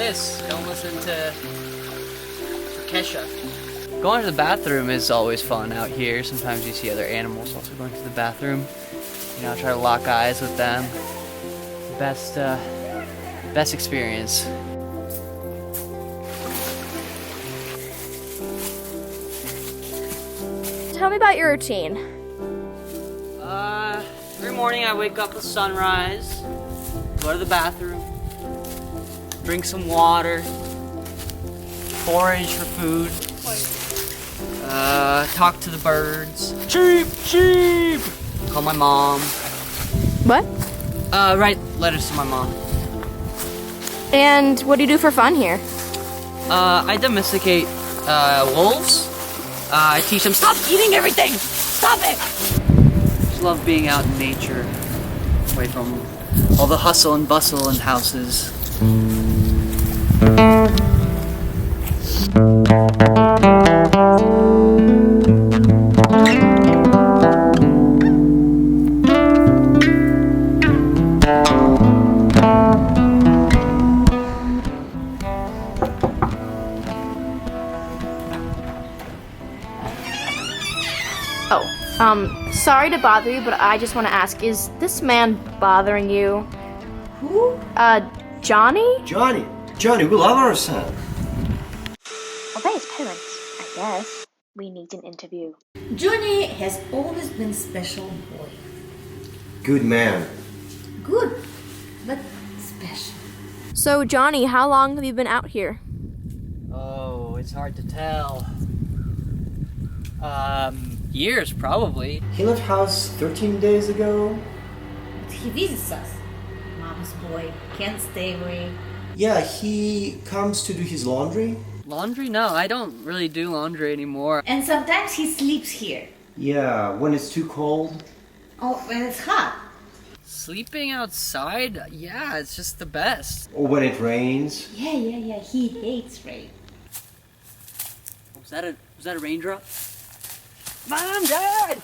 this. Don't listen to Kesha. Going to the bathroom is always fun out here. Sometimes you see other animals also going to the bathroom. You know, try to lock eyes with them. Best experience. Tell me about your routine. Every morning I wake up with sunrise, go to the bathroom, drink some water, forage for food, talk to the birds. Cheep, cheep! Call my mom. What? Write letters to my mom. And what do you do for fun here? I domesticate wolves. I teach them, stop eating everything! Stop it! Just love being out in nature, away from all the hustle and bustle in houses. Sorry to bother you, but I just want to ask, is this man bothering you? Who? Johnny? Johnny, we love our son. Obey his parents, I guess. We need an interview. Johnny has always been special boy. Good man. Good, but special. So, Johnny, how long have you been out here? Oh, it's hard to tell. Years, probably. He left house 13 days ago. But he visits us. Mama's boy can't stay away. Yeah, he comes to do his laundry. Laundry? No, I don't really do laundry anymore. And sometimes he sleeps here. Yeah, when it's too cold. Oh, when it's hot. Sleeping outside? Yeah, it's just the best. Or when it rains. Yeah, he hates rain. Was that a raindrop? Mom, Dad!